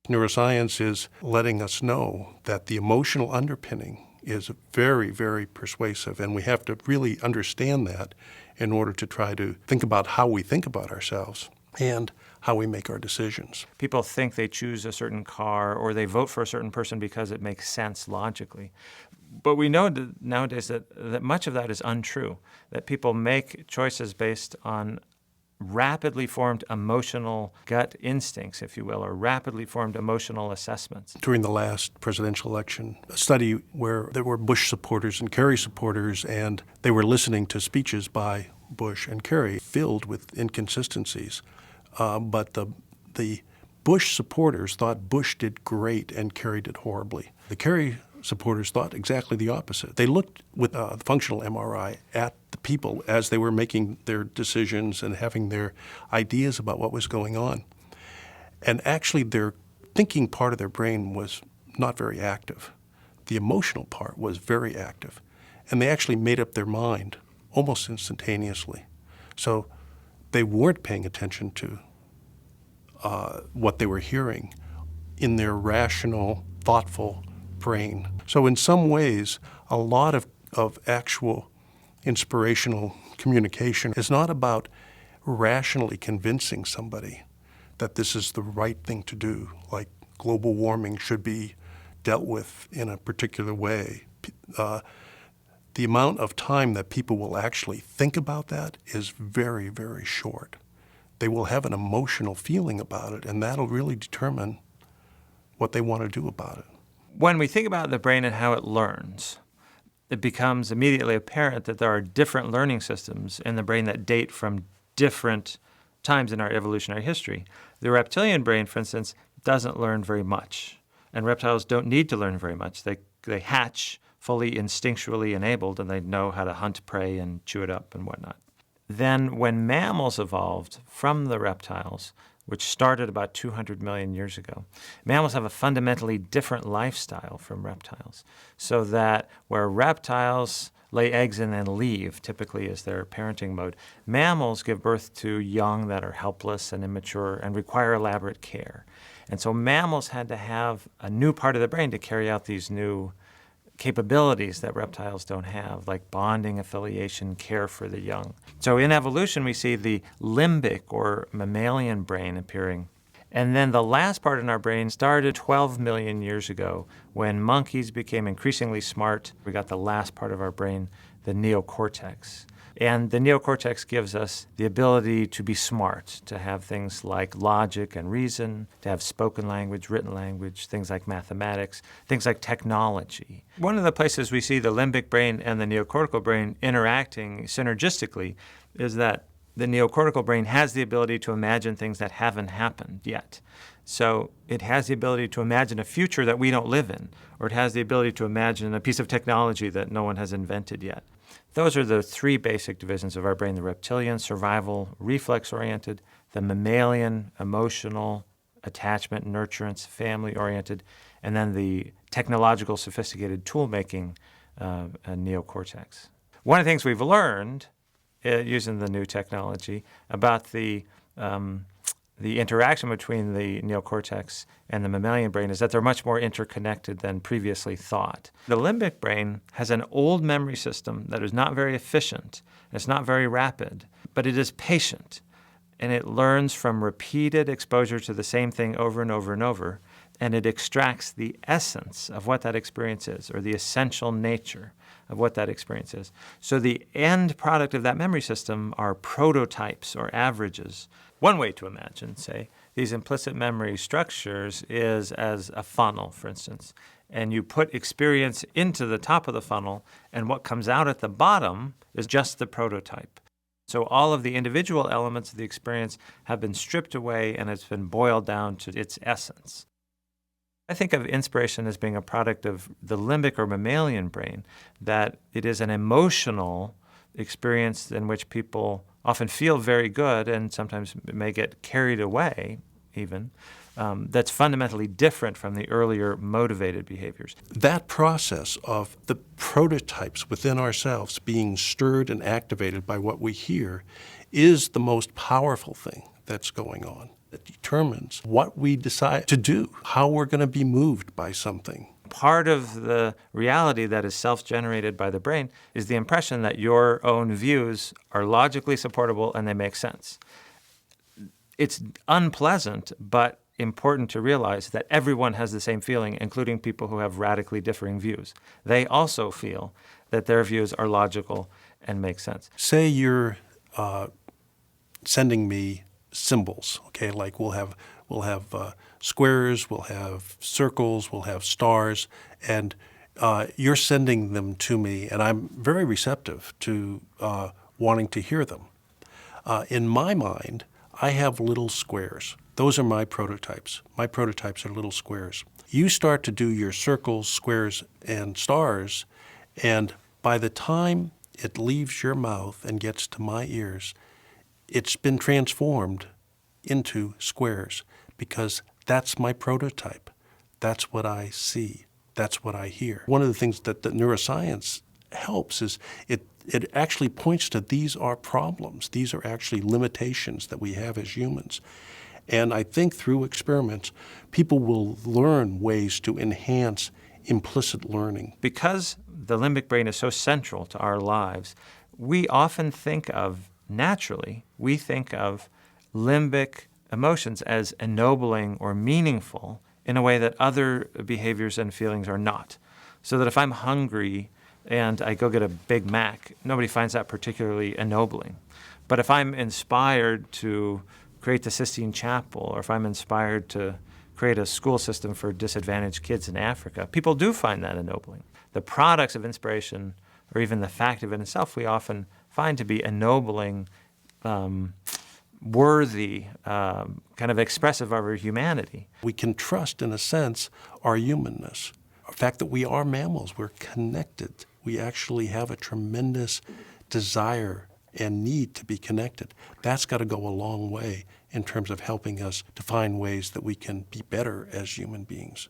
Neuroscience is letting us know that the emotional underpinning is very, very persuasive, and we have to really understand that in order to try to think about how we think about ourselves and how we make our decisions. People think they choose a certain car or they vote for a certain person because it makes sense logically. But we know nowadays that much of that is untrue, that people make choices based on rapidly formed emotional gut instincts, if you will, or rapidly formed emotional assessments. During the last presidential election, a study where there were Bush supporters and Kerry supporters, and they were listening to speeches by Bush and Kerry filled with inconsistencies. But the Bush supporters thought Bush did great and Kerry did horribly. The Kerry supporters thought exactly the opposite. They looked with functional MRI at the people as they were making their decisions and having their ideas about what was going on. And actually their thinking part of their brain was not very active. The emotional part was very active. And they actually made up their mind almost instantaneously. So they weren't paying attention to what they were hearing in their rational, thoughtful brain. So in some ways, a lot of actual inspirational communication is not about rationally convincing somebody that this is the right thing to do, like global warming should be dealt with in a particular way. The amount of time that people will actually think about that is very, very short. They will have an emotional feeling about it, and that'll really determine what they want to do about it. When we think about the brain and how it learns, it becomes immediately apparent that there are different learning systems in the brain that date from different times in our evolutionary history. The reptilian brain, for instance, doesn't learn very much, and reptiles don't need to learn very much. They hatch fully instinctually enabled, and they know how to hunt prey and chew it up and whatnot. Then when mammals evolved from the reptiles, which started about 200 million years ago, mammals have a fundamentally different lifestyle from reptiles, so that where reptiles lay eggs and then leave, typically as their parenting mode, mammals give birth to young that are helpless and immature and require elaborate care. And so mammals had to have a new part of the brain to carry out these new capabilities that reptiles don't have, like bonding, affiliation, care for the young. So in evolution, we see the limbic or mammalian brain appearing. And then the last part in our brain started 12 million years ago when monkeys became increasingly smart. We got the last part of our brain, the neocortex. And the neocortex gives us the ability to be smart, to have things like logic and reason, to have spoken language, written language, things like mathematics, things like technology. One of the places we see the limbic brain and the neocortical brain interacting synergistically is that the neocortical brain has the ability to imagine things that haven't happened yet. So it has the ability to imagine a future that we don't live in, or it has the ability to imagine a piece of technology that no one has invented yet. Those are the three basic divisions of our brain: the reptilian, survival, reflex-oriented; the mammalian, emotional, attachment, nurturance, family-oriented; and then the technological, sophisticated tool-making neocortex. One of the things we've learned using the new technology about the interaction between the neocortex and the mammalian brain is that they're much more interconnected than previously thought. The limbic brain has an old memory system that is not very efficient, and it's not very rapid, but it is patient, and it learns from repeated exposure to the same thing over and over and over, and it extracts the essence of what that experience is, or the essential nature of what that experience is. So the end product of that memory system are prototypes or averages. One way to imagine, say, these implicit memory structures is as a funnel, for instance, and you put experience into the top of the funnel, and what comes out at the bottom is just the prototype. So all of the individual elements of the experience have been stripped away, and it's been boiled down to its essence. I think of inspiration as being a product of the limbic or mammalian brain, that it is an emotional experience in which people often feel very good and sometimes may get carried away even, that's fundamentally different from the earlier motivated behaviors. That process of the prototypes within ourselves being stirred and activated by what we hear is the most powerful thing that's going on. that determines what we decide to do, how we're going to be moved by something. Part of the reality that is self-generated by the brain is the impression that your own views are logically supportable and they make sense. It's unpleasant, but important to realize that everyone has the same feeling, including people who have radically differing views. They also feel that their views are logical and make sense. Say you're sending me symbols, okay? Like we'll have squares, we'll have circles, we'll have stars, and you're sending them to me, and I'm very receptive to wanting to hear them. In my mind, I have little squares. Those are my prototypes. My prototypes are little squares. You start to do your circles, squares, and stars, and by the time it leaves your mouth and gets to my ears, it's been transformed into squares because that's my prototype. That's what I see. That's what I hear. One of the things that the neuroscience helps is it actually points to these are problems. These are actually limitations that we have as humans. And I think through experiments, people will learn ways to enhance implicit learning. Because the limbic brain is so central to our lives, we often think of, naturally, we think of limbic emotions as ennobling or meaningful in a way that other behaviors and feelings are not. So that if I'm hungry and I go get a Big Mac, nobody finds that particularly ennobling. But if I'm inspired to create the Sistine Chapel, or if I'm inspired to create a school system for disadvantaged kids in Africa, people do find that ennobling. The products of inspiration, or even the fact of it itself, we often find to be ennobling, worthy, kind of expressive of our humanity. We can trust, in a sense, our humanness. The fact that we are mammals, we're connected. We actually have a tremendous desire and need to be connected. That's got to go a long way in terms of helping us to find ways that we can be better as human beings.